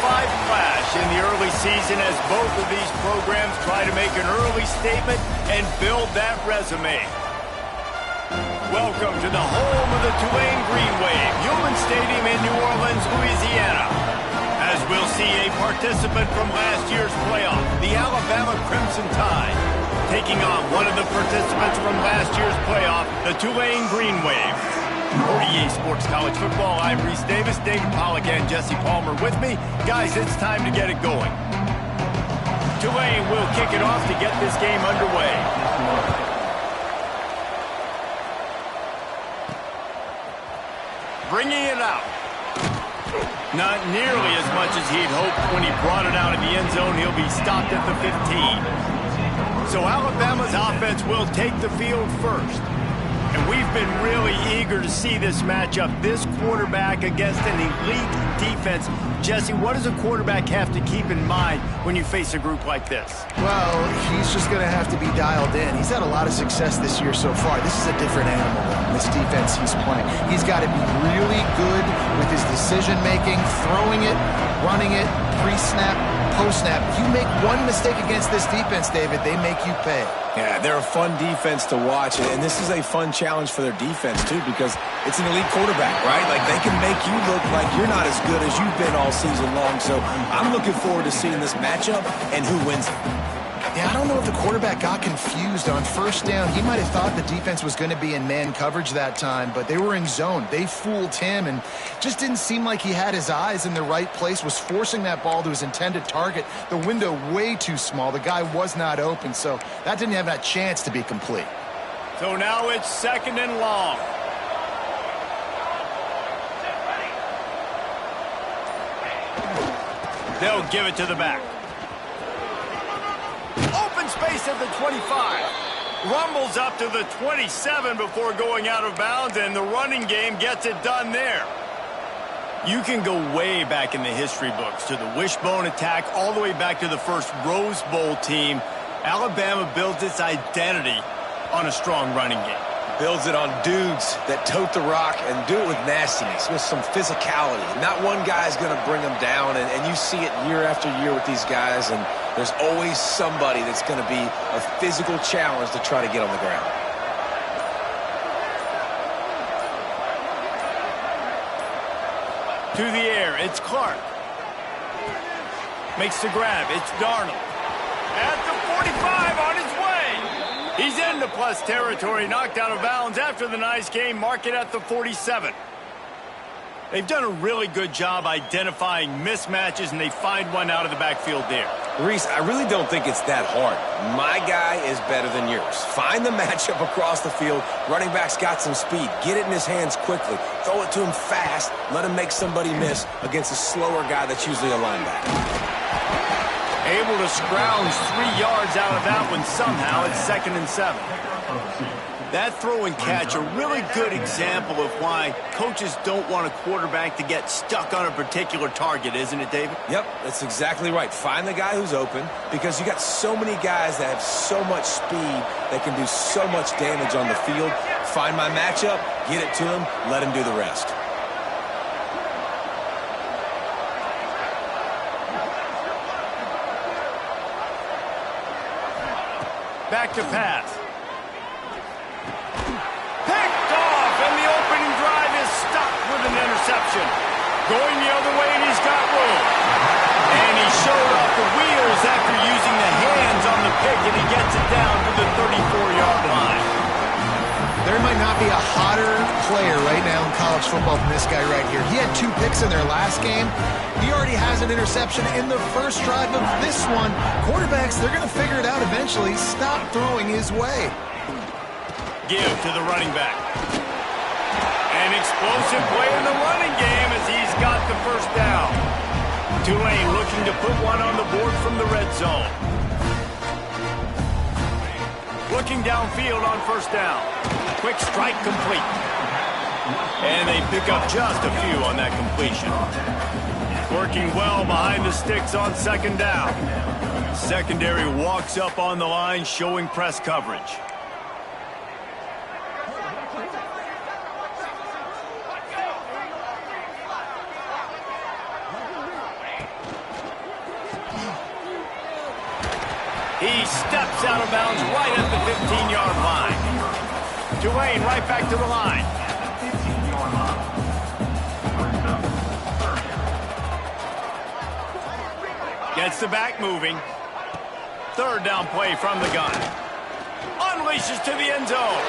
clash in the early season as both of these programs try to make an early statement and build that resume. Welcome to the home of the Tulane Green Wave, Human Stadium in New Orleans, Louisiana. As we'll see a participant from last year's playoff, the Alabama Crimson Tide, taking on one of the participants from last year's playoff, the Tulane Green Wave. For EA Sports College Football, I'm Reese Davis, David Pollack, and Jesse Palmer with me. Guys, it's time to get it going. Tulane will kick it off to get this game underway. Bringing it out. Not nearly as much as he'd hoped when he brought it out of the end zone. He'll be stopped at the 15. So Alabama's offense will take the field first. And we've been really eager to see this matchup, this quarterback against an elite defense. Jesse, what does a quarterback have to keep in mind when you face a group like this? Well, he's just going to have to be dialed in. He's had a lot of success this year so far. This is a different animal than this defense he's playing. He's got to be really good with his decision-making, throwing it, running it, pre-snap, post-snap. You make one mistake against this defense, David, they make you pay. Yeah, they're a fun defense to watch, and this is a fun challenge for their defense, too, because it's an elite quarterback, right? Like, they can make you look like you're not as good as you've been all season long, so I'm looking forward to seeing this matchup and who wins it. Yeah, I don't know if the quarterback got confused on first down. He might have thought the defense was going to be in man coverage that time, but they were in zone. They fooled him and just didn't seem like he had his eyes in the right place, was forcing that ball to his intended target. The window way too small. The guy was not open, so that didn't have that chance to be complete. So now it's second and long. They'll give it to the back. Open space at the 25. Rumbles up to the 27 before going out of bounds, and the running game gets it done there. You can go way back in the history books to the wishbone attack, all the way back to the first Rose Bowl team. Alabama builds its identity on a strong running game. Builds it on dudes that tote the rock and do it with nastiness, with some physicality. Not one guy's going to bring them down, and you see it year after year with these guys, and there's always somebody that's going to be a physical challenge to try to get on the ground. To the air, it's Clark. Makes the grab, it's Darnold. At the 45, on his way. He's into plus territory, knocked out of bounds after the nice game. Mark it at the 47. They've done a really good job identifying mismatches, and they find one out of the backfield there. Reese, I really don't think it's that hard. My guy is better than yours. Find the matchup across the field. Running back's got some speed. Get it in his hands quickly. Throw it to him fast. Let him make somebody miss against a slower guy that's usually a linebacker. Able to scrounge 3 yards out of that one somehow. It's 2nd and 7. That throw and catch, a really good example of why coaches don't want a quarterback to get stuck on a particular target, isn't it, David? Yep, that's exactly right. Find the guy who's open, because you got so many guys that have so much speed that can do so much damage on the field. Find my matchup, get it to him, let him do the rest. Back to pass. Picked off, and the opening drive is stopped with an interception. Going the other way, and he's got room. And he showed off the wheels after using the hands on the pick, and he gets it down to the 34-yard line. There might not be a hotter player right now in college football than this guy right here. He had 2 picks in their last game. He already has an interception in the first drive of this one. Quarterbacks, they're going to figure it out eventually. Stop throwing his way. Give to the running back. An explosive play in the running game as he's got the first down. Tulane looking to put one on the board from the red zone. Looking downfield on first down. Quick strike complete. And they pick up just a few on that completion. Working well behind the sticks on second down. Secondary walks up on the line, showing press coverage. steps out of bounds right at the 15-yard line. Tulane right back to the line. Gets the back moving. Third down play from the gun. Unleashes to the end zone.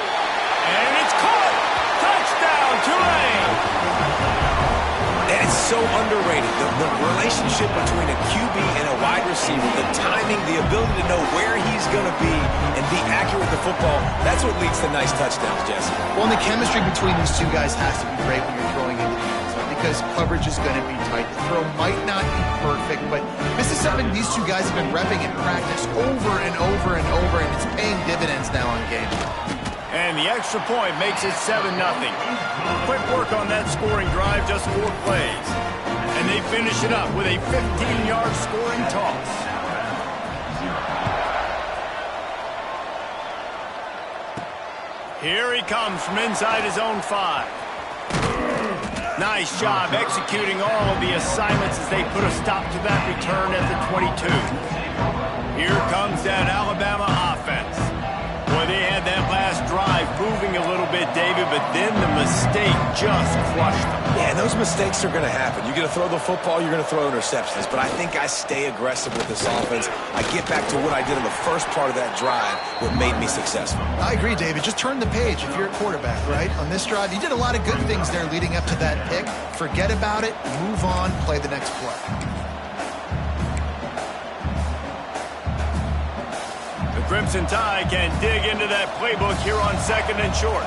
And it's caught. Touchdown, Tulane. And it's so underrated. The relationship between a QB and a wide receiver, the timing, the ability to know where he's going to be and be accurate with the football, that's what leads to nice touchdowns, Jesse. Well, and the chemistry between these two guys has to be great when you're throwing into the end zone because coverage is going to be tight. The throw might not be perfect, but Mista1, these two guys have been repping in practice over and over and over, and it's paying dividends now on game. And the extra point makes it 7-0. Quick work on that scoring drive, just 4 plays. And they finish it up with a 15-yard scoring toss. Here he comes from inside his own 5. Nice job executing all of the assignments as they put a stop to that return at the 22. Here comes that Alabama offense. Boy, they had that last drive moving a little bit, David, but then the mistake just crushed them. Yeah, and those mistakes are going to happen. You're going to throw the football, you're going to throw interceptions. But I think I stay aggressive with this offense. I get back to what I did in the first part of that drive, what made me successful. I agree, David. Just turn the page if you're a quarterback, right? On this drive, you did a lot of good things there leading up to that pick. Forget about it, move on, play the next play. Crimson Tide can dig into that playbook here on 2nd and short.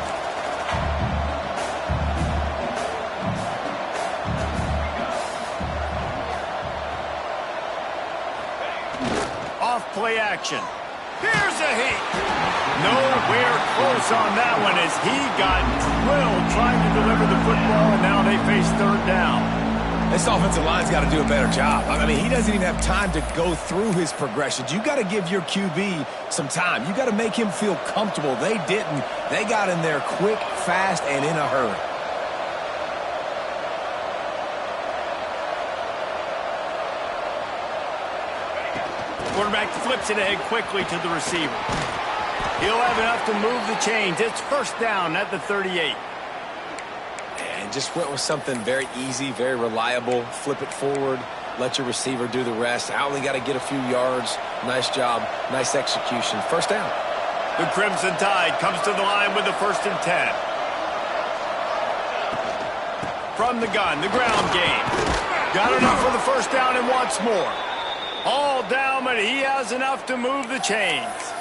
Off play action. Here's a heat. Nowhere close on that one as he got drilled trying to deliver the football, and now they face 3rd down. This offensive line's got to do a better job. I mean, he doesn't even have time to go through his progressions. You got to give your QB some time. You got to make him feel comfortable. They didn't. They got in there quick, fast, and in a hurry. Quarterback flips it ahead quickly to the receiver. He'll have enough to move the chains. It's 1st down at the 38. And just went with something very easy, very reliable. Flip it forward. Let your receiver do the rest. I only got to get a few yards. Nice job. Nice execution. 1st down. The Crimson Tide comes to the line with the 1st and 10. From the gun, the ground game. Got enough for the 1st down and wants more. All down, but he has enough to move the chains.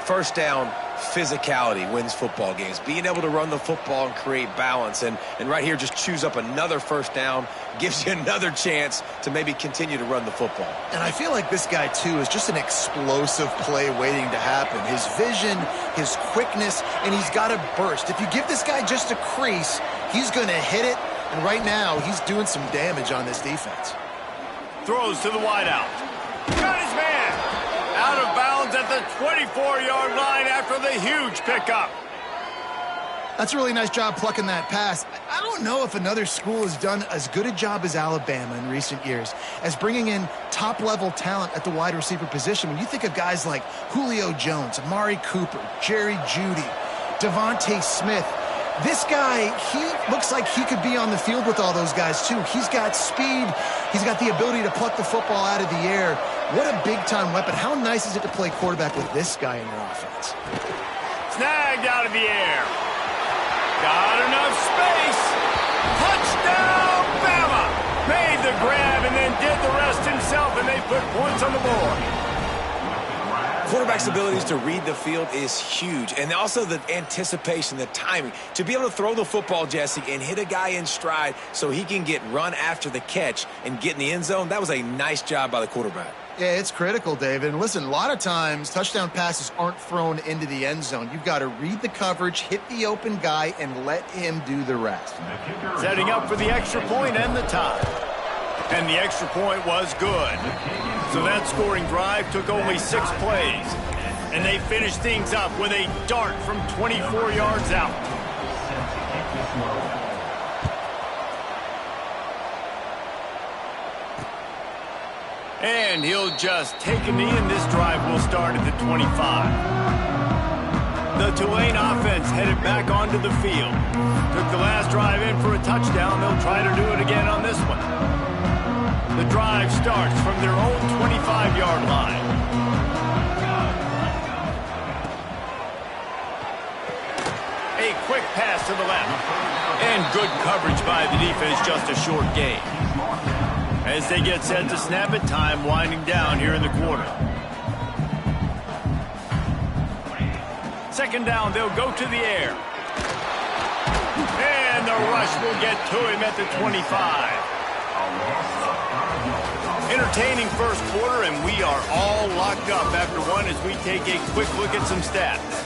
1st down, physicality wins football games. Being able to run the football and create balance. And right here, just choose up another 1st down. Gives you another chance to maybe continue to run the football. And I feel like this guy, too, is just an explosive play waiting to happen. His vision, his quickness, and he's got a burst. If you give this guy just a crease, he's going to hit it. And right now, he's doing some damage on this defense. Throws to the wideout. Got his man. Out of bounds at the 24-yard line after the huge pickup. That's a really nice job plucking that pass. I don't know if another school has done as good a job as Alabama in recent years as bringing in top-level talent at the wide receiver position. When you think of guys like Julio Jones, Amari Cooper, Jerry Jeudy, Devontae Smith, this guy, he looks like he could be on the field with all those guys, too. He's got speed. He's got the ability to pluck the football out of the air. What a big-time weapon. How nice is it to play quarterback with this guy in your offense? Snagged out of the air. Got enough space. Touchdown, Bama. Made the grab and then did the rest himself, and they put points on the board. Quarterback's abilities to read the field is huge. And also the anticipation, the timing. To be able to throw the football, Jesse, and hit a guy in stride so he can get run after the catch and get in the end zone, that was a nice job by the quarterback. Yeah, it's critical, David. And listen, a lot of times touchdown passes aren't thrown into the end zone. You've got to read the coverage, hit the open guy, and let him do the rest. Setting up for the extra point and the tie. And the extra point was good. So that scoring drive took only 6 plays. And they finished things up with a dart from 24 yards out. And he'll just take a knee, and this drive will start at the 25. The Tulane offense headed back onto the field. Took the last drive in for a touchdown. They'll try to do it again on this one. The drive starts from their own 25-yard line. A quick pass to the left. And good coverage by the defense, just a short gain. As they get set to snap it, time winding down here in the quarter. Second down, they'll go to the air. And the rush will get to him at the 25. Entertaining first quarter, and we are all locked up after one as we take a quick look at some stats.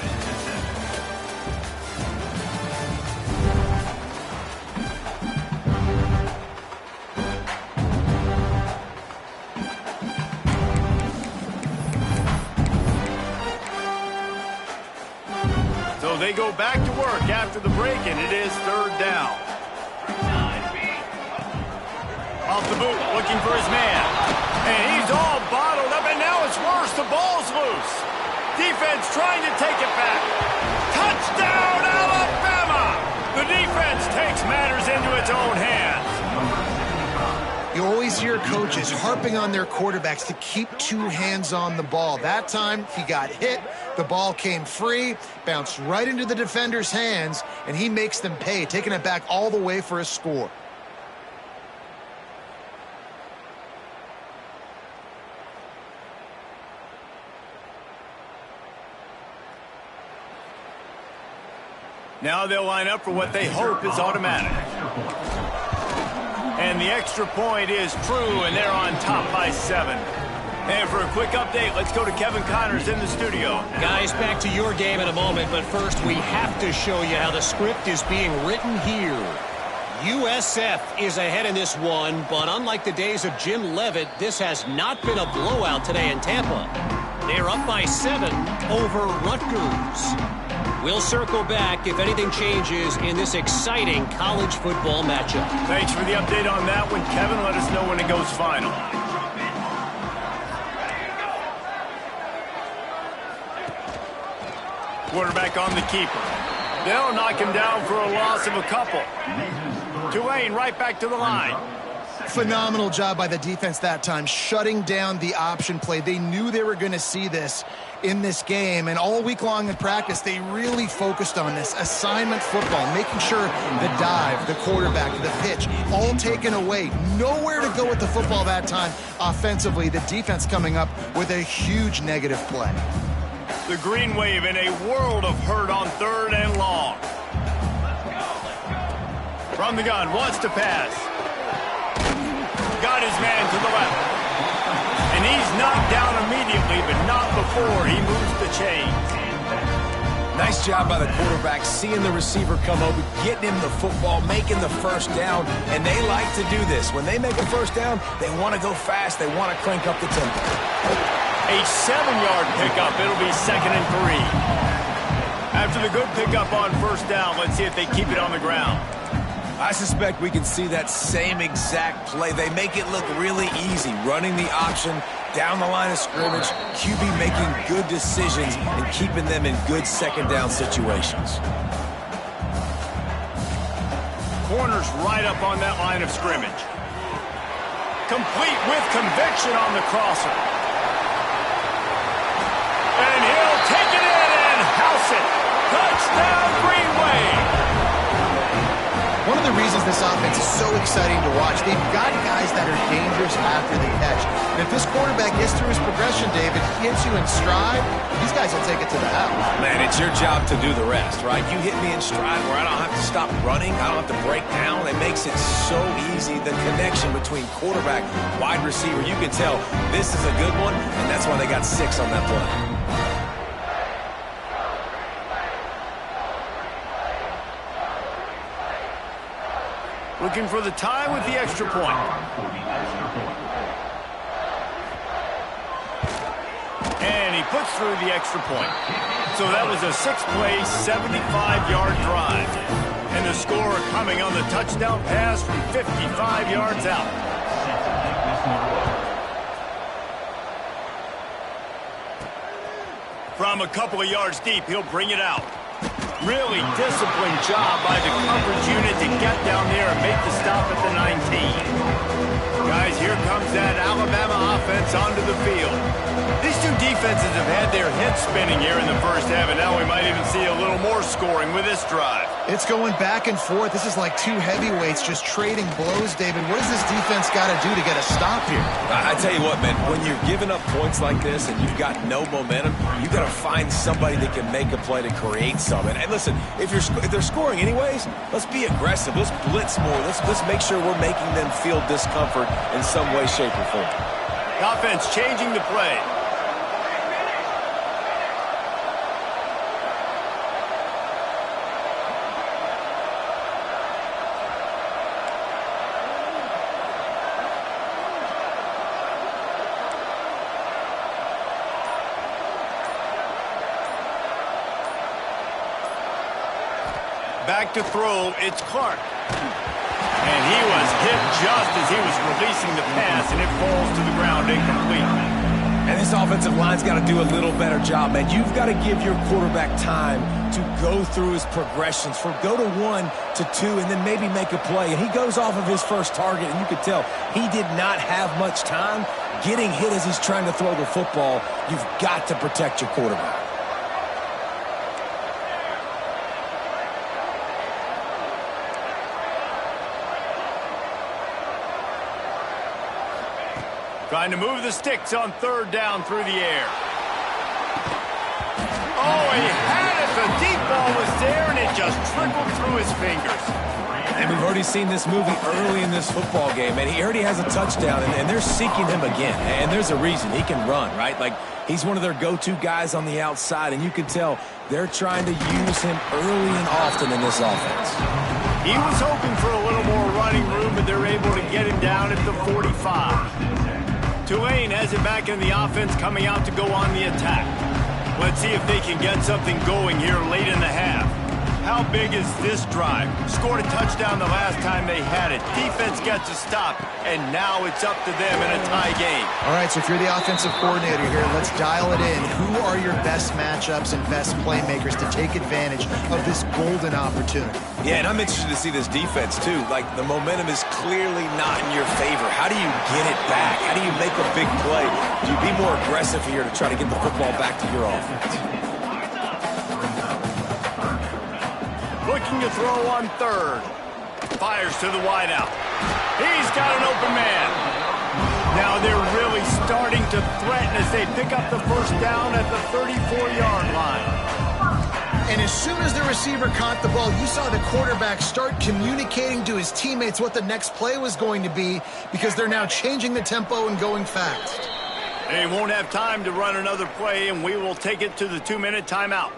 So they go back to work after the break, and it is third down. Off the boot, looking for his man. And he's all bottled up, and now it's worse. The ball's loose. Defense trying to take it back. Touchdown, Alabama! The defense takes matters into its own hands. You always hear coaches harping on their quarterbacks to keep two hands on the ball. That time, he got hit. The ball came free, bounced right into the defender's hands, and he makes them pay, taking it back all the way for a score. Now they'll line up for what they hope is automatic. And the extra point is true, and they're on top by 7. And for a quick update, let's go to Kevin Connors in the studio. Guys, back to your game in a moment, but first we have to show you how the script is being written here. USF is ahead in this one, but unlike the days of Jim Leavitt, this has not been a blowout today in Tampa. They're up by 7 over Rutgers. We'll circle back if anything changes in this exciting college football matchup. Thanks for the update on that one, Kevin. Let us know when it goes final. Quarterback on the keeper. They'll knock him down for a loss of a couple. Tulane right back to the line. Phenomenal job by the defense that time, shutting down the option play. They knew they were going to see this in this game, and all week long in practice, they really focused on this assignment football, making sure the dive, the quarterback, the pitch, all taken away. Nowhere to go with the football that time offensively. The defense coming up with a huge negative play. The Green Wave in a world of hurt on third and long. From the gun, wants to pass. Got his man to the left. And he's knocked down immediately, but not before he moves the chains. Nice job by the quarterback, seeing the receiver come over, getting him the football, making the first down, and they like to do this. When they make a first down, they want to go fast. They want to crank up the tempo. A 7-yard pickup. It'll be 2nd and 3. After the good pickup on first down, let's see if they keep it on the ground. I suspect we can see that same exact play. They make it look really easy, running the option down the line of scrimmage, QB making good decisions and keeping them in good second down situations. Corners right up on that line of scrimmage. Complete with conviction on the crosser. And he'll take it in and house it. Touchdown, Green Wave. One of the reasons this offense is so exciting to watch, they've got guys that are dangerous after the catch. And if this quarterback gets through his progression, David, he hits you in stride, these guys will take it to the house. Man, it's your job to do the rest, right? You hit me in stride where I don't have to stop running, I don't have to break down. It makes it so easy. The connection between quarterback, wide receiver, you can tell this is a good one, and that's why they got 6 on that play. Looking for the tie with the extra point. And he puts through the extra point. So that was a 6-play, 75-yard drive. And the score coming on the touchdown pass from 55 yards out. From a couple of yards deep, he'll bring it out. Really disciplined job by the coverage unit to get down there and make the stop at the 19. Guys, here comes that Alabama offense onto the field. These two defenses have had their heads spinning here in the first half, and now we might even see a little more scoring with this drive. It's going back and forth. This is like two heavyweights just trading blows, David. What does this defense got to do to get a stop here? I tell you what, man, when you're giving up points like this and you've got no momentum, you got to find somebody that can make a play to create something. And listen, if they're scoring anyways, let's be aggressive. Let's blitz more. Let's make sure we're making them feel discomfort in some way, shape, or form. The offense changing the play. Back to throw, it's Clark. And he was hit just as he was releasing the pass, and it falls to the ground incomplete. And this offensive line's got to do a little better job, man. You've got to give your quarterback time to go through his progressions, go to 1 to 2, and then maybe make a play. And he goes off of his first target, and you could tell he did not have much time getting hit as he's trying to throw the football. You've got to protect your quarterback. Trying to move the sticks on third down through the air. Oh, he had it. The deep ball was there, and it just trickled through his fingers. And we've already seen this movie early in this football game, and he already has a touchdown, and they're seeking him again. And there's a reason. He can run, right? Like, he's one of their go-to guys on the outside, and you can tell they're trying to use him early and often in this offense. He was hoping for a little more running room, but they're able to get him down at the 45. Tulane has it back in the offense, coming out to go on the attack. Let's see if they can get something going here late in the half. How big is this drive? Scored a touchdown the last time they had it. Defense gets a stop, and now it's up to them in a tie game. All right, so if you're the offensive coordinator here, let's dial it in. Who are your best matchups and best playmakers to take advantage of this golden opportunity? Yeah, and I'm interested to see this defense, too. Like, the momentum is clearly not in your favor. How do you get it back? How do you make a big play? Do you be more aggressive here to try to get the football back to your offense? Looking to throw on third. Fires to the wideout. He's got an open man. Now they're really starting to threaten as they pick up the first down at the 34-yard line. And as soon as the receiver caught the ball, you saw the quarterback start communicating to his teammates what the next play was going to be, because they're now changing the tempo and going fast. They won't have time to run another play, and we will take it to the 2-minute timeout.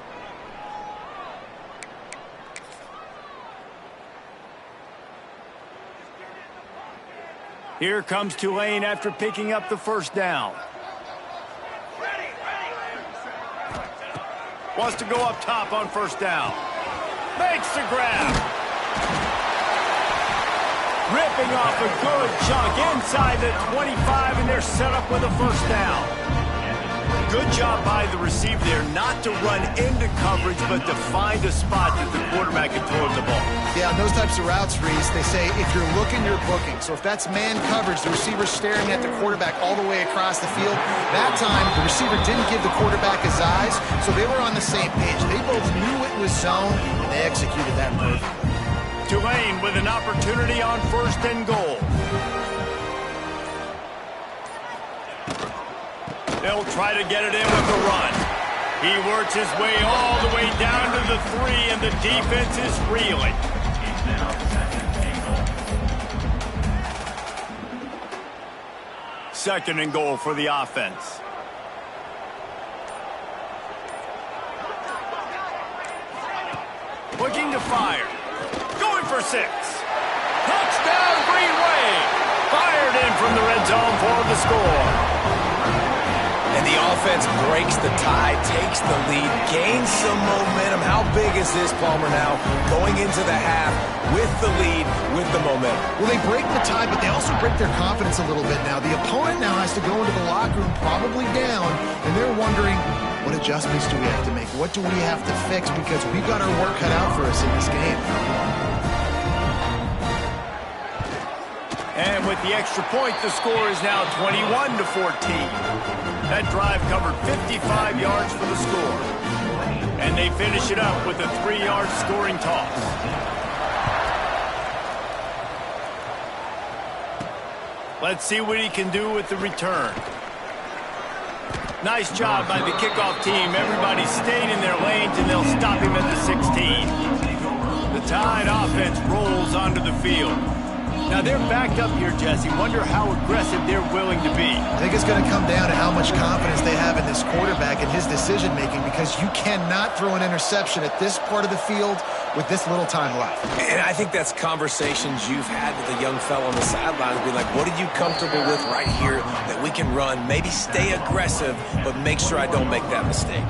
Here comes Tulane after picking up the first down. Wants to go up top on first down. Makes the grab. Ripping off a good chunk inside the 25, and they're set up with a first down. Good job by the receiver there not to run into coverage, but to find a spot that the quarterback can throw the ball. Yeah, on those types of routes, Reese, they say if you're looking, you're booking. So if that's man coverage, the receiver's staring at the quarterback all the way across the field. That time, the receiver didn't give the quarterback his eyes, so they were on the same page. They both knew it was zone, and they executed that move. Tulane with an opportunity on first and goal. They'll try to get it in with the run. He works his way all the way down to the 3, and the defense is reeling. Second and goal for the offense. Looking to fire. Going for 6. Touchdown, Green Wave. Fired in from the red zone for the score. And the offense breaks the tie, takes the lead, gains some momentum. How big is this, Palmer, now? Going into the half with the lead, with the momentum. Well, they break the tie, but they also break their confidence a little bit now. The opponent now has to go into the locker room probably down, and they're wondering, What adjustments do we have to make? What do we have to fix? Because we've got our work cut out for us in this game. And with the extra point, the score is now 21-14. That drive covered 55 yards for the score. And they finish it up with a 3-yard scoring toss. Let's see what he can do with the return. Nice job by the kickoff team. Everybody stayed in their lanes, and they'll stop him at the 16. The Tide offense rolls onto the field. Now, they're backed up here, Jesse. Wonder how aggressive they're willing to be. I think it's going to come down to how much confidence they have in this quarterback and his decision-making, because you cannot throw an interception at this part of the field with this little time left. And I think that's conversations you've had with a young fellow on the sidelines, be like, what are you comfortable with right here that we can run? Maybe stay aggressive, but make sure I don't make that mistake.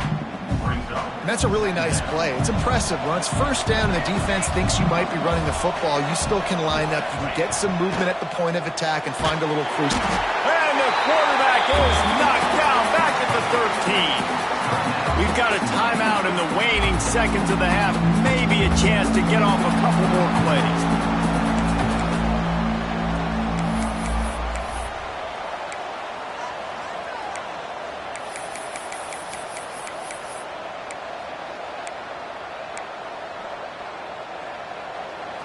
And that's a really nice play. It's impressive. When it's first down and the defense thinks you might be running the football, you still can line up. You can get some movement at the point of attack and find a little cruise. And the quarterback is knocked down back at the 13. We've got a timeout in the waning seconds of the half. Maybe a chance to get off a couple more plays.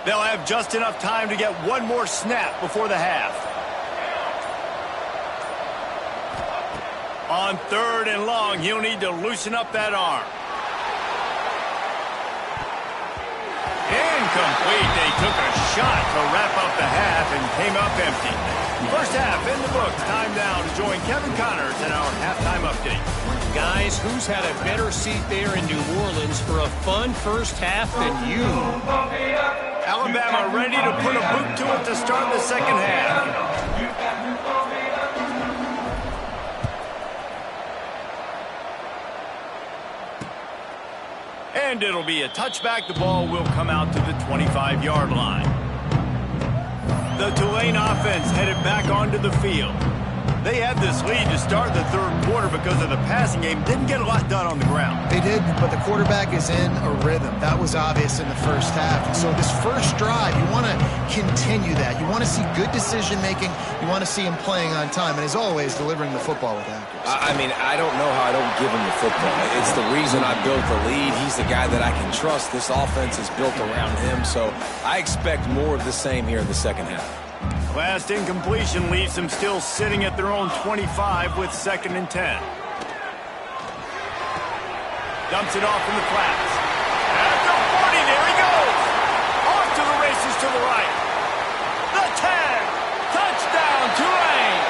They'll have just enough time to get one more snap before the half. On 3rd and long, he'll need to loosen up that arm. Incomplete. They took a shot to wrap up the half and came up empty. First half in the books. Time now to join Kevin Connors in our halftime update. Guys, who's had a better seat there in New Orleans for a fun first half than you? Alabama ready to put a boot to it to start the second half. And it'll be a touchback. The ball will come out to the 25-yard line. The Tulane offense headed back onto the field. They had this lead to start the third quarter because of the passing game. Didn't get a lot done on the ground. They did, but the quarterback is in a rhythm. That was obvious in the first half. So this first drive, you want to continue that. You want to see good decision-making. You want to see him playing on time. And as always, delivering the football with accuracy. I mean, I don't know how I don't give him the football. It's the reason I built the lead. He's the guy that I can trust. This offense is built around him. So I expect more of the same here in the second half. Last incompletion leaves them still sitting at their own 25 with 2nd and 10. Dumps it off in the flats. At the 40, there he goes. Off to the races to the right. The tag. Touchdown, Tulane.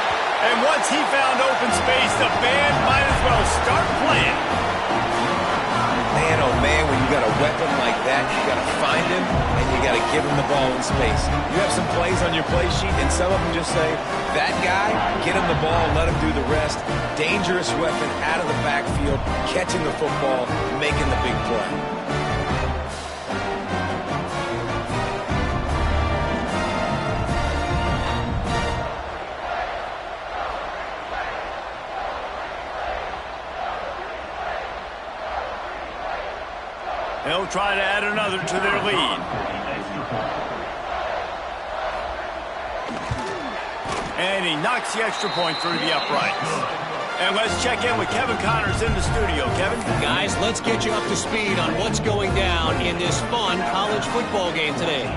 And once he found open space, the band might as well start playing. Man, oh man, when you got a weapon like that, you got to find him and you got to give him the ball in space. You have some plays on your play sheet, and some of them just say, that guy, get him the ball, let him do the rest. Dangerous weapon out of the backfield, catching the football, making the big play. They'll try to add another to their lead. And he knocks the extra point through the uprights. And let's check in with Kevin Connors in the studio. Kevin? Guys, let's get you up to speed on what's going down in this fun college football game today.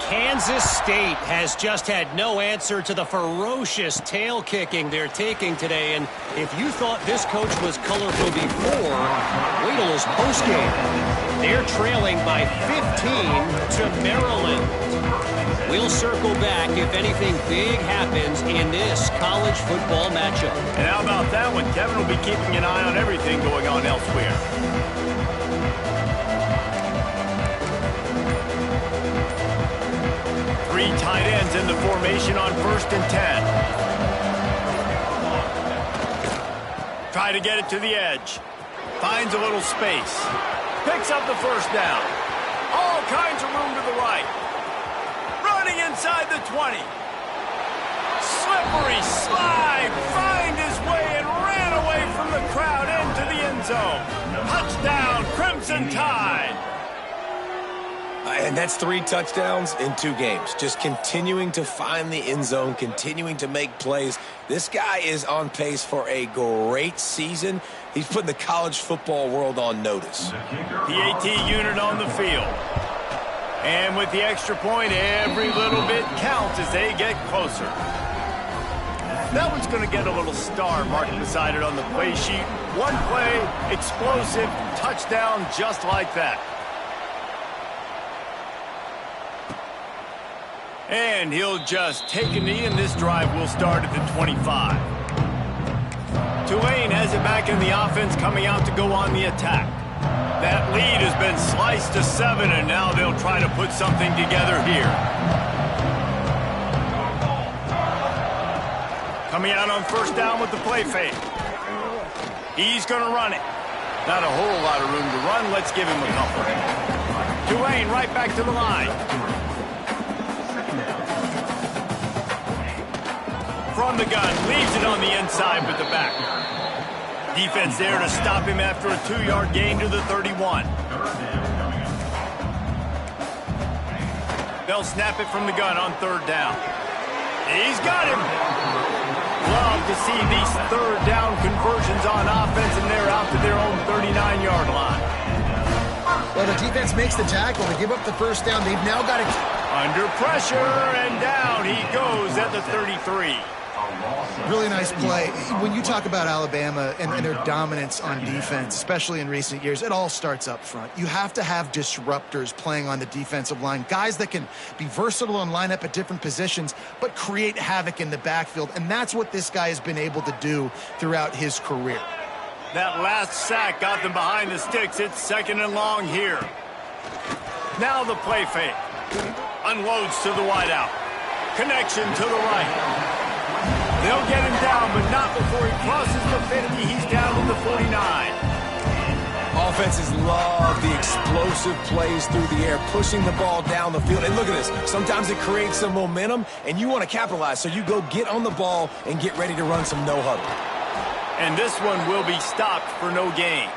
Kansas State has just had no answer to the ferocious tail kicking they're taking today. And if you thought this coach was colorful before, wait till his postgame. They're trailing by 15 to Maryland. We'll circle back if anything big happens in this college football matchup. And how about that one? Kevin will be keeping an eye on everything going on elsewhere. Three tight ends in the formation on 1st and 10. Try to get it to the edge. Finds a little space. Picks up the first down. All kinds of room to the right. Running inside the 20. Slippery slide. Find his way and ran away from the crowd into the end end zone. Touchdown, Crimson Tide. And that's 3 touchdowns in 2 games. Just continuing to find the end zone, continuing to make plays. This guy is on pace for a great season. He's putting the college football world on notice. The AT unit on the field. And with the extra point, every little bit counts as they get closer. That one's going to get a little star marked beside it on the play sheet. One play, explosive, touchdown just like that. And he'll just take a knee, and this drive will start at the 25. Tulane has it back in the offense, coming out to go on the attack. That lead has been sliced to 7, and now they'll try to put something together here. Coming out on first down with the play fake. He's going to run it. Not a whole lot of room to run. Let's give him a couple. Tulane right back to the line. From the gun, leaves it on the inside with the back. Defense there to stop him after a 2-yard gain to the 31. They'll snap it from the gun on third down. He's got him. Love to see these third down conversions on offense, and they're out to their own 39-yard line. Well, the defense makes the tackle. They give up the first down. They've now got it. Under pressure, and down he goes at the 33. Really nice play. When you talk about Alabama and their dominance on defense, especially in recent years, it all starts up front. You have to have disruptors playing on the defensive line, guys that can be versatile and line up at different positions, but create havoc in the backfield. And that's what this guy has been able to do throughout his career. That last sack got them behind the sticks. It's 2nd and long here. Now the play fake. Unloads to the wideout. Connection to the right. They'll get him down, but not before he crosses the 50. He's down to the 49. Offenses love the explosive plays through the air, pushing the ball down the field. And look at this. Sometimes it creates some momentum, and you want to capitalize. So you go get on the ball and get ready to run some no-huddle. And this one will be stopped for no gain.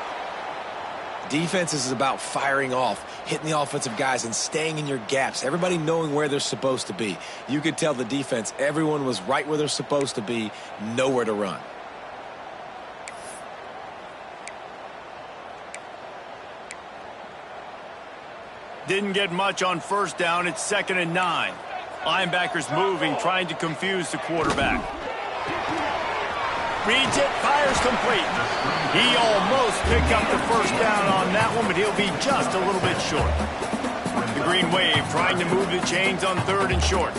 Defense is about firing off, hitting the offensive guys, and staying in your gaps. Everybody knowing where they're supposed to be. You could tell the defense, everyone was right where they're supposed to be, nowhere to run. Didn't get much on first down. It's 2nd and 9. Linebackers moving, trying to confuse the quarterback. Reads it, fires complete. He almost picked up the first down on that one, but he'll be just a little bit short. The Green Wave trying to move the chains on 3rd and short.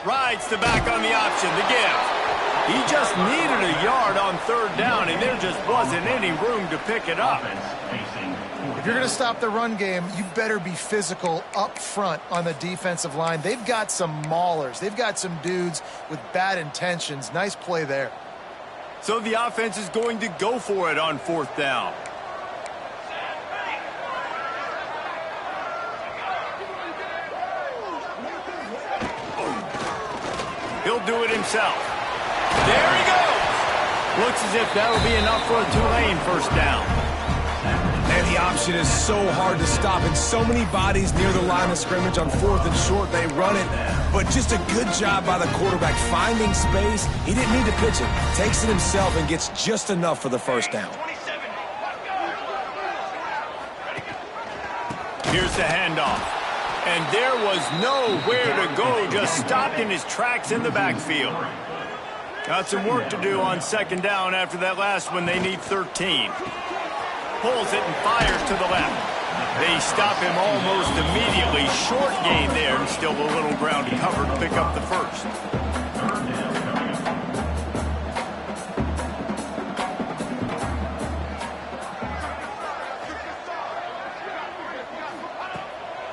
Rides the back on the option, the give. He just needed a yard on 3rd down, and there just wasn't any room to pick it up. If you're going to stop the run game, you better be physical up front on the defensive line. They've got some maulers. They've got some dudes with bad intentions. Nice play there. So the offense is going to go for it on 4th down. He'll do it himself. There he goes. Looks as if that'll be enough for a Tulane first down. And the option is so hard to stop, and so many bodies near the line of scrimmage on 4th and short. They run it, but just a good job by the quarterback finding space. He didn't need to pitch it. Takes it himself and gets just enough for the first down. Here's the handoff. And there was nowhere to go, just stopped in his tracks in the backfield. Got some work to do on 2nd down after that last one. They need 13. Pulls it and fires to the left. They stop him almost immediately. Short gain there, and still a little ground to cover to pick up the first.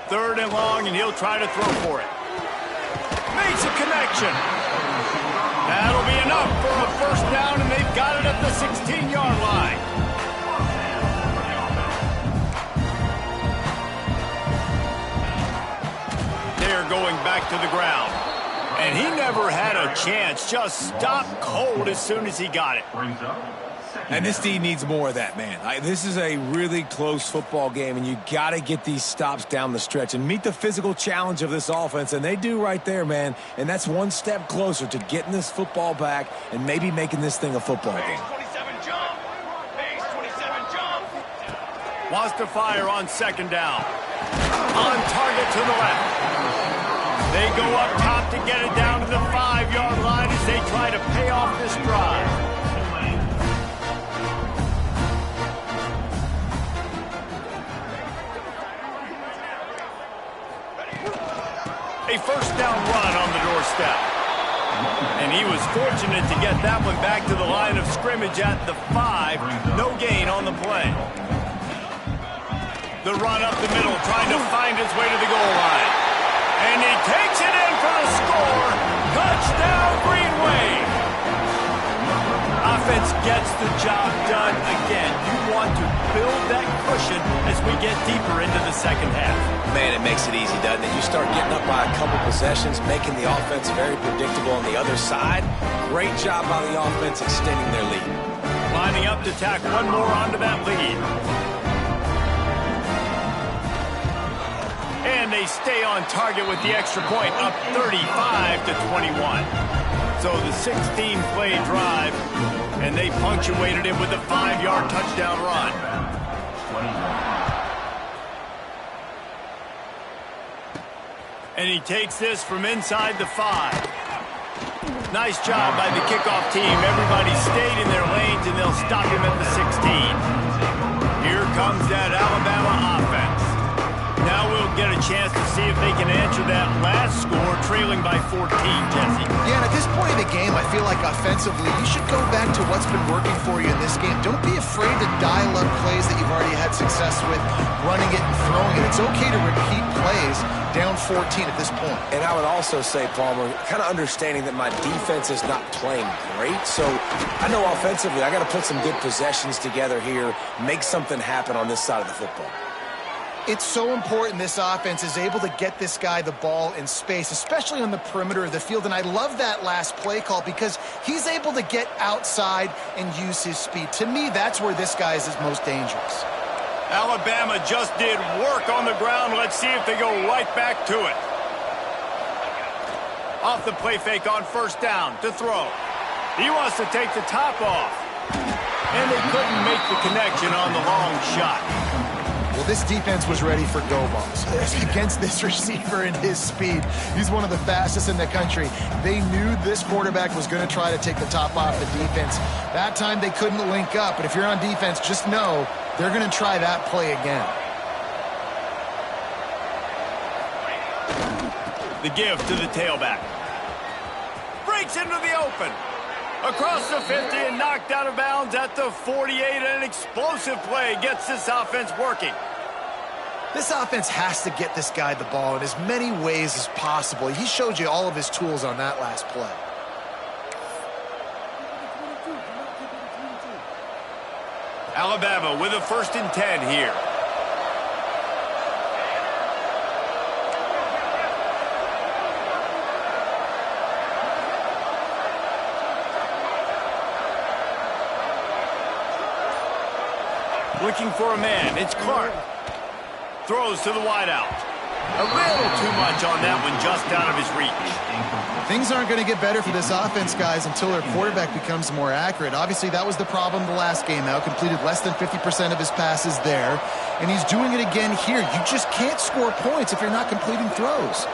Third and long, and he'll try to throw for it. Makes a connection. That'll be enough for a first down, and they've got it at the 16-yard line. They're going back to the ground. And he never had a chance. Just stopped cold as soon as he got it. And this team needs more of that, man. This is a really close football game, and you got to get these stops down the stretch and meet the physical challenge of this offense, and they do right there, man. And that's one step closer to getting this football back and maybe making this thing a football game. Wants to fire on second down. On target to the left. They go up top to get it down to the 5-yard line as they try to pay off this drive. A first down run on the doorstep. And he was fortunate to get that one back to the line of scrimmage at the 5. No gain on the play. The run up the middle, trying to find his way to the goal line. And he takes it in for the score. Touchdown, Green Wave. Offense gets the job done again. You want to build that cushion as we get deeper into the second half. Man, it makes it easy, doesn't it? You start getting up by a couple possessions, making the offense very predictable on the other side. Great job by the offense extending their lead. Lining up to tack one more onto that lead. And they stay on target with the extra point, up 35-21. So the 16-play drive, and they punctuated it with a 5-yard touchdown run. And he takes this from inside the 5. Nice job by the kickoff team. Everybody stayed in their lanes, and they'll stop him at the 16. Here comes that Alabama offense. Now we'll get a chance to see if they can answer that last score, trailing by 14, Jesse. Yeah, and at this point in the game, I feel like offensively, you should go back to what's been working for you in this game. Don't be afraid to dial up plays that you've already had success with, running it and throwing it. It's okay to repeat plays down 14 at this point. And I would also say, Palmer, kind of understanding that my defense is not playing great. So I know offensively I got to put some good possessions together here, make something happen on this side of the football. It's so important this offense is able to get this guy the ball in space, especially on the perimeter of the field. And I love that last play call because he's able to get outside and use his speed. To me, that's where this guy is his most dangerous. Alabama just did work on the ground. Let's see if they go right back to it. Off the play fake on first down to throw. He wants to take the top off. And they couldn't make the connection on the long shot. Well, this defense was ready for go balls against this receiver and his speed. He's one of the fastest in the country. They knew this quarterback was going to try to take the top off the defense. That time they couldn't link up, but if you're on defense, just know they're going to try that play again. The give to the tailback. Breaks into the open. Across the 50 and knocked out of bounds at the 48. An explosive play gets this offense working. This offense has to get this guy the ball in as many ways as possible. He showed you all of his tools on that last play. Alabama with a 1st and 10 here. Looking for a man. It's Clark. Throws to the wideout. A little too much on that one, just out of his reach. Things aren't going to get better for this offense, guys, until their quarterback becomes more accurate. Obviously, that was the problem the last game out. Completed less than 50% of his passes there. And he's doing it again here. You just can't score points if you're not completing throws.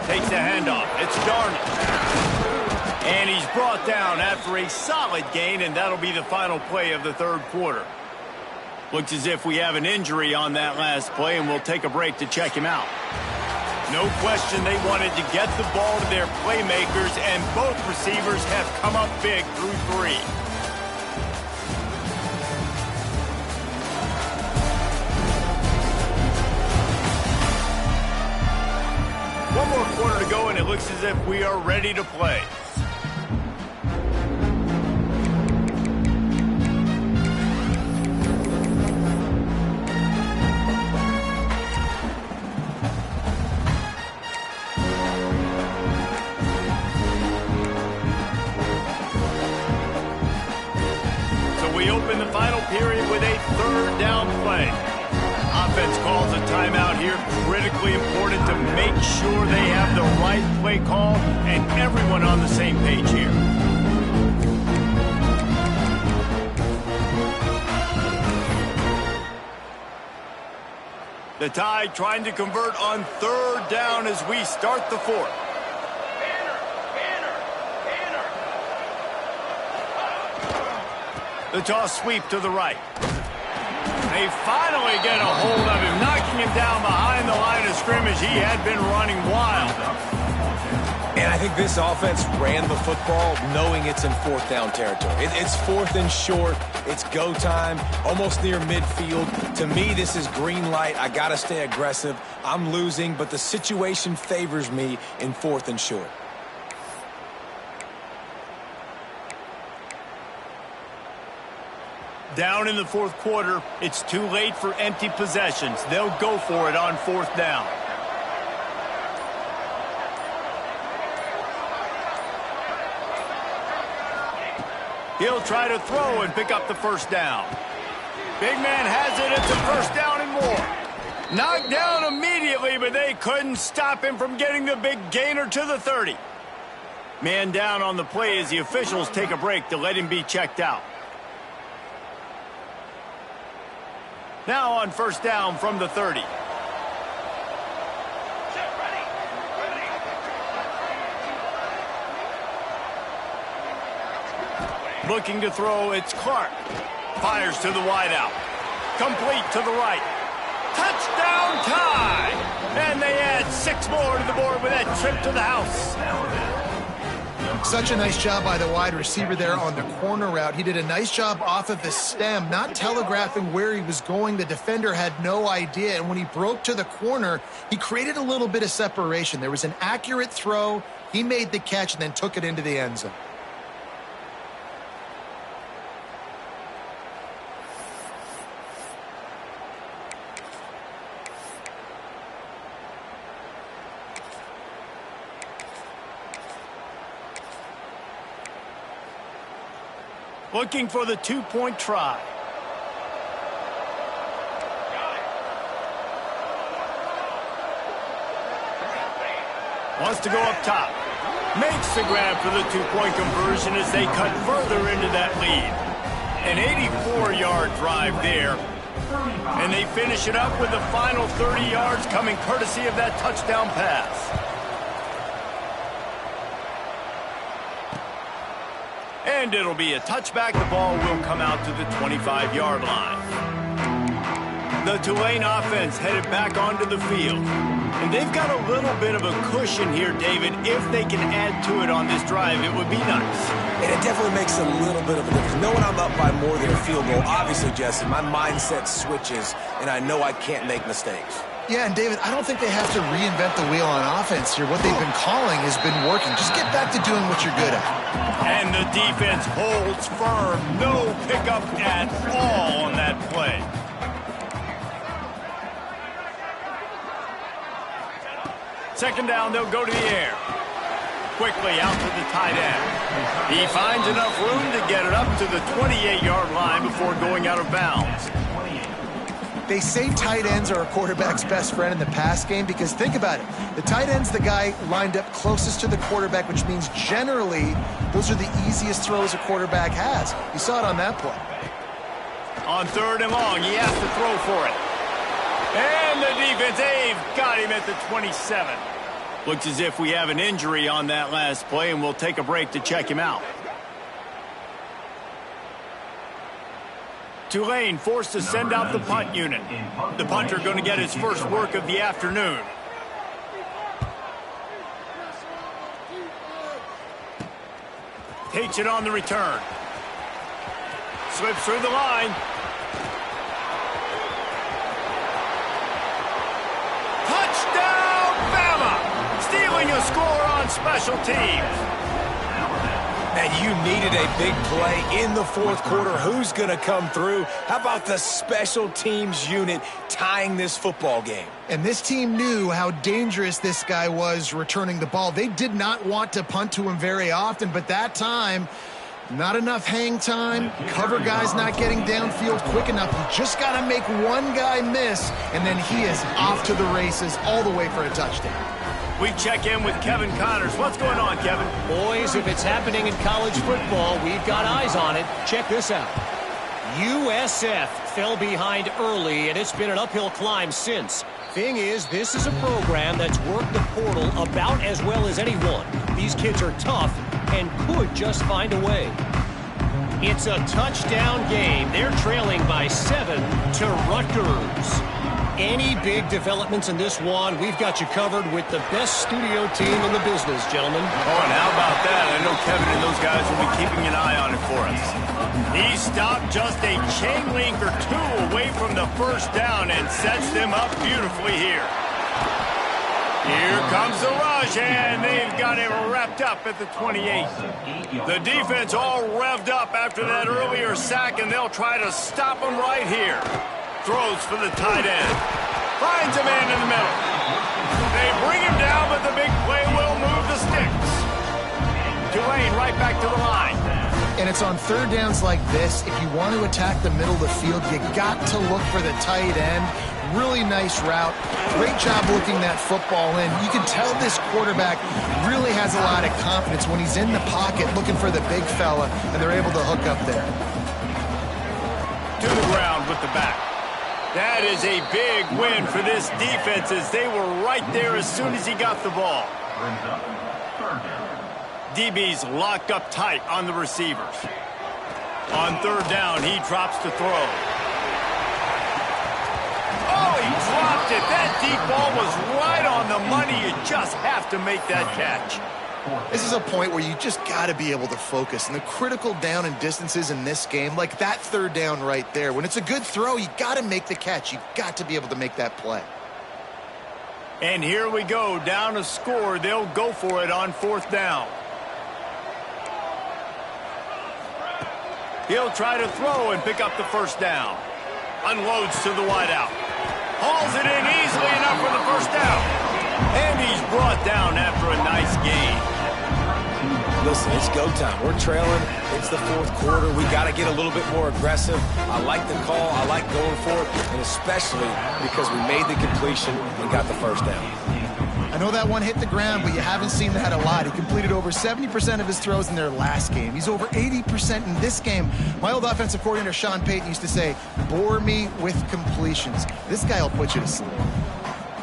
Takes the handoff. It's Darnold. And he's brought down after a solid gain, and that'll be the final play of the third quarter. Looks as if we have an injury on that last play, and we'll take a break to check him out. No question they wanted to get the ball to their playmakers, and both receivers have come up big through 3. One more quarter to go, and it looks as if we are ready to play. we open the final period with a third down play. Offense calls a timeout here. Critically important to make sure they have the right play call and everyone on the same page here. The Tide trying to convert on third down as we start the fourth. The toss sweep to the right. They finally get a hold of him, knocking him down behind the line of scrimmage. He had been running wild. And I think this offense ran the football knowing it's in fourth down territory. It's fourth and short. It's go time, almost near midfield. To me, this is green light. I got to stay aggressive. I'm losing, but the situation favors me in fourth and short. Down in the fourth quarter, it's too late for empty possessions. They'll go for it on fourth down. He'll try to throw and pick up the first down. Big man has it. It's a first down and more. Knocked down immediately, but they couldn't stop him from getting the big gainer to the 30. Man down on the play as the officials take a break to let him be checked out. Now on first down from the 30. Looking to throw, it's Clark. Fires to the wideout. Complete to the right. Touchdown tie! And they add 6 more to the board with that trip to the house. Such a nice job by the wide receiver there on the corner route. He did a nice job off of the stem, not telegraphing where he was going. The defender had no idea, and when he broke to the corner, he created a little bit of separation. There was an accurate throw. He made the catch and then took it into the end zone. Looking for the two-point try. Wants to go up top. Makes the grab for the two-point conversion as they cut further into that lead. An 84-yard drive there. And they finish it up with the final 30 yards coming courtesy of that touchdown pass. And it'll be a touchback. The ball will come out to the 25-yard line. The Tulane offense headed back onto the field. And they've got a little bit of a cushion here, David. If they can add to it on this drive, it would be nice. And it definitely makes a little bit of a difference. Knowing I'm up by more than a field goal, obviously, Jesse, my mindset switches, and I know I can't make mistakes. Yeah, and David, I don't think they have to reinvent the wheel on offense here. What they've been calling has been working. Just get back to doing what you're good at. And the defense holds firm. No pickup at all on that play. Second down, they'll go to the air. Quickly out to the tight end. He finds enough room to get it up to the 28-yard line before going out of bounds. They say tight ends are a quarterback's best friend in the pass game because think about it. The tight end's the guy lined up closest to the quarterback, which means generally those are the easiest throws a quarterback has. You saw it on that play. On third and long, he has to throw for it. And the defense, they've got him at the 27. Looks as if we have an injury on that last play, and we'll take a break to check him out. Tulane forced to send out the punt unit. The punter going to get his first work of the afternoon. Takes it on the return. Slips through the line. Touchdown, Bama! Stealing a score on special teams. And you needed a big play in the fourth quarter. Who's going to come through? How about the special teams unit tying this football game? And this team knew how dangerous this guy was returning the ball. They did not want to punt to him very often, but that time Not enough hang time, cover guys not getting downfield quick enough. You just got to make one guy miss, and then he is off to the races all the way for a touchdown. We check in with Kevin Connors. What's going on, Kevin? Boys, if it's happening in college football, we've got eyes on it. Check this out. USF fell behind early, and it's been an uphill climb since. Thing is, this is a program that's worked the portal about as well as anyone. These kids are tough and could just find a way. It's a touchdown game. They're trailing by 7 to Rutgers. Any big developments in this one, we've got you covered with the best studio team in the business, gentlemen. Oh, and how about that? I know Kevin and those guys will be keeping an eye on it for us. He stopped just a chain link or two away from the first down and sets them up beautifully here. Here comes the rush, and they've got it wrapped up at the 28. The defense all revved up after that earlier sack, and they'll try to stop them right here. Throws for the tight end. Finds a man in the middle. They bring him down, but the big play will move the sticks. Tulane right back to the line. And it's on third downs like this. If you want to attack the middle of the field, you got to look for the tight end. Really nice route. Great job looking that football in. You can tell this quarterback really has a lot of confidence when he's in the pocket looking for the big fella, and they're able to hook up there. To the ground with the back. That is a big win for this defense as they were right there as soon as he got the ball. DB's locked up tight on the receivers. On third down, he drops to throw. Oh, he dropped it. That deep ball was right on the money. You just have to make that catch. This is a point where you just got to be able to focus. And the critical down and distances in this game, like that third down right there, when it's a good throw, you got to make the catch. You got to be able to make that play. And here we go, down a score. They'll go for it on fourth down. He'll try to throw and pick up the first down. Unloads to the wideout. Hauls it in easily enough for the first down. And he's brought down after a nice gain. Listen, it's go time. We're trailing. It's the fourth quarter. We got to get a little bit more aggressive. I like the call. I like going for it, and especially because we made the completion and got the first down. I know that one hit the ground, but you haven't seen that a lot. He completed over 70% of his throws in their last game. He's over 80% in this game. My old offensive coordinator, Sean Payton, used to say, bore me with completions. This guy will put you to sleep.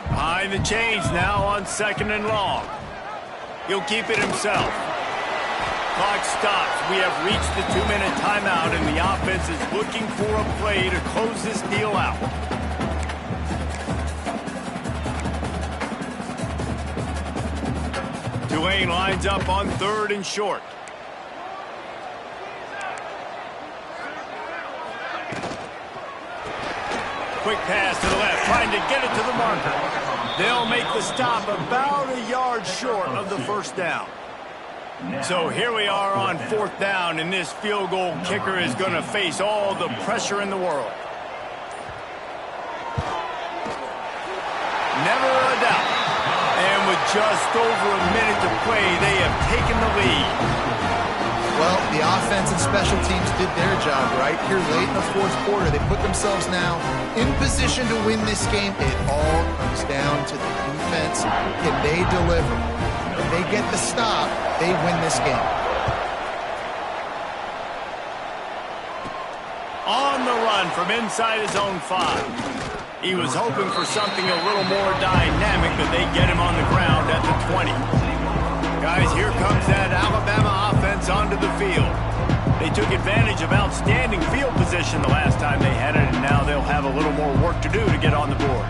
Behind the chains now on second and long. He'll keep it himself. Clock stops. We have reached the 2-minute timeout, and the offense is looking for a play to close this deal out. Tulane lines up on third and short. Quick pass to the left, trying to get it to the marker. They'll make the stop about a yard short of the first down. So here we are on fourth down, and this field goal kicker is going to face all the pressure in the world. Never a doubt. And with just over a minute to play, they have taken the lead. Well, the offense and special teams did their job right here late in the fourth quarter. They put themselves now in position to win this game. It all comes down to the defense. Can they deliver? If they get the stop, they win this game. On the run from inside his own 5. He was hoping for something a little more dynamic, but they get him on the ground at the 20. Guys, here comes that Alabama offense onto the field. They took advantage of outstanding field position the last time they had it, and now they'll have a little more work to do to get on the board.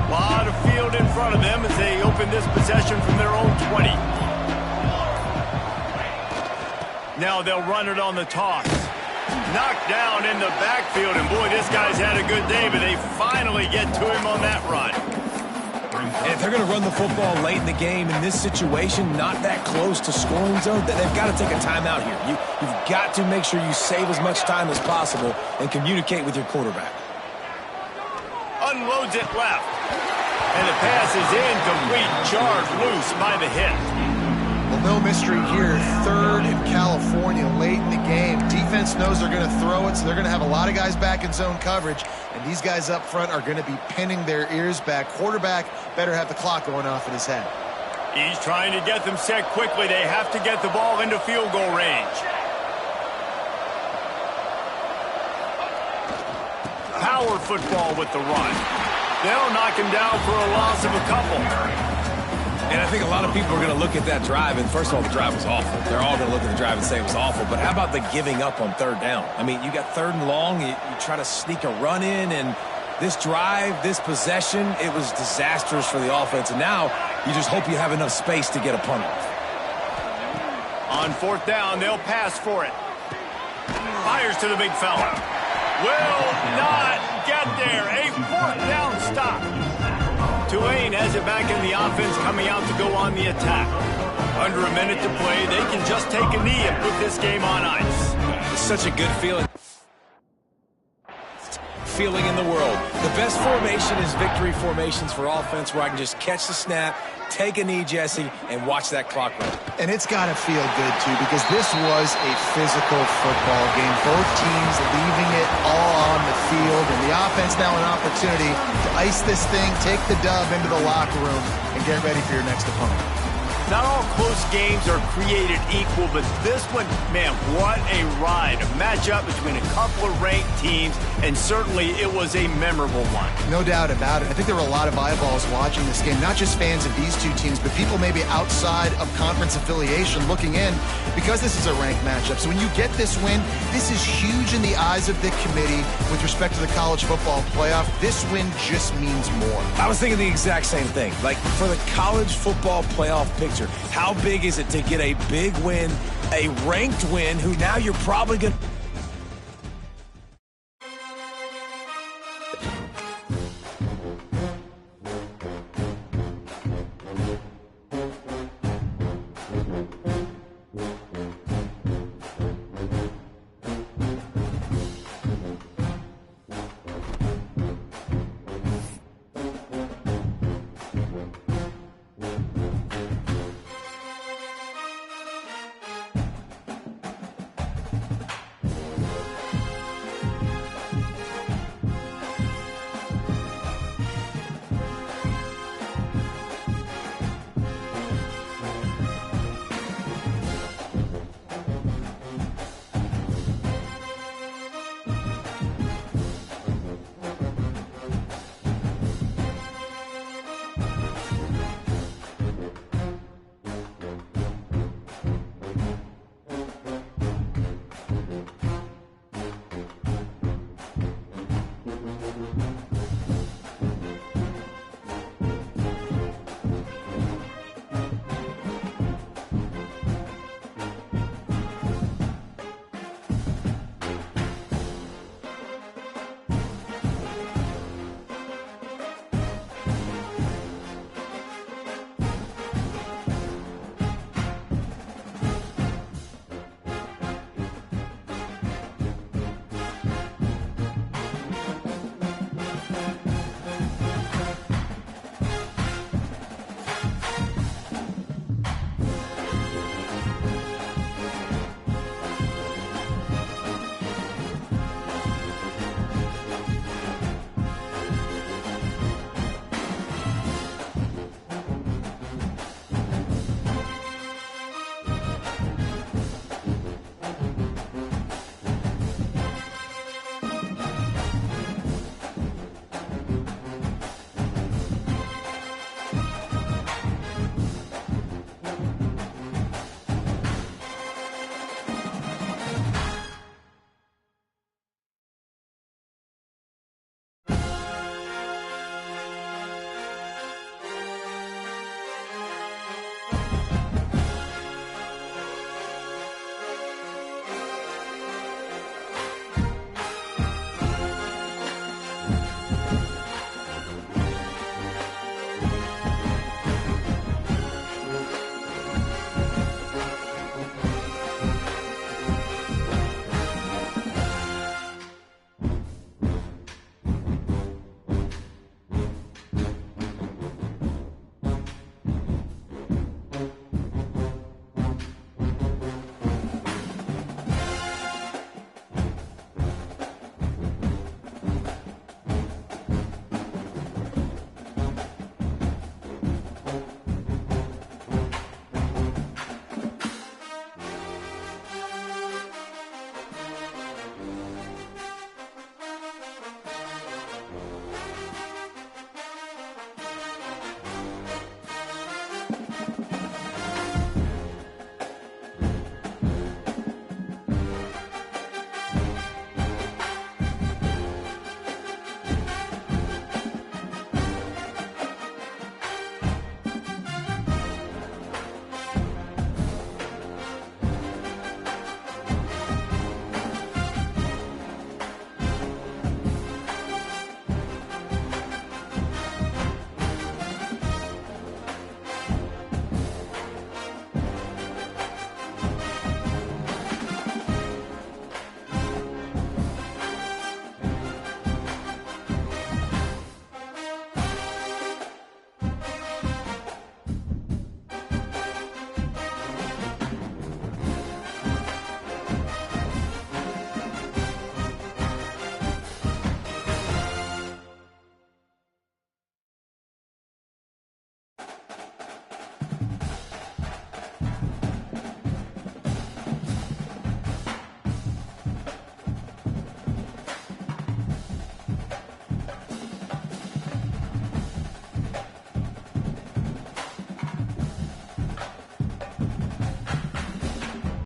A lot of field in front of them as they open this possession from their own 20. Now they'll run it on the toss. Knocked down in the backfield, and boy, this guy's had a good day, but they finally get to him on that run. And if they're going to run the football late in the game in this situation, not that close to scoring zone, they've got to take a timeout here. You've got to make sure you save as much time as possible and communicate with your quarterback. Unloads it left. And the pass is incomplete, charged loose by the hit. Well, no mystery here. 3rd in California late in the game. Defense knows they're going to throw it, so they're going to have a lot of guys back in zone coverage, and these guys up front are going to be pinning their ears back. Quarterback better have the clock going off in his head. He's trying to get them set quickly. They have to get the ball into field goal range. Power football with the run. They'll knock him down for a loss of a couple. And I think a lot of people are going to look at that drive, and first of all, the drive was awful. They're all going to look at the drive and say it was awful. But how about the giving up on 3rd down? I mean, you got 3rd and long. You try to sneak a run in, and this drive, this possession, it was disastrous for the offense. And now you just hope you have enough space to get a punt off. On 4th down, they'll pass for it. Fires to the big fella. Will not get there. A 4th down stop. Tulane has it back in the offense, coming out to go on the attack. Under a minute to play, they can just take a knee and put this game on ice. It's such a good feeling in the world. The best formation is victory formations for offense, where I can just catch the snap, take a knee, Jesse, and watch that clock run. And it's got to feel good, too, because this was a physical football game. Both teams leaving it all on the field, and the offense now an opportunity to ice this thing, take the dub into the locker room, and get ready for your next opponent. Not all close games are created equal, but this one, man, what a ride. A matchup between a couple of ranked teams, and certainly it was a memorable one. No doubt about it. I think there were a lot of eyeballs watching this game, not just fans of these two teams, but people maybe outside of conference affiliation looking in, because this is a ranked matchup. So when you get this win, this is huge in the eyes of the committee with respect to the college football playoff. This win just means more. I was thinking the exact same thing. Like, for the college football playoff picture, how big is it to get a big win, a ranked win, who now you're probably going to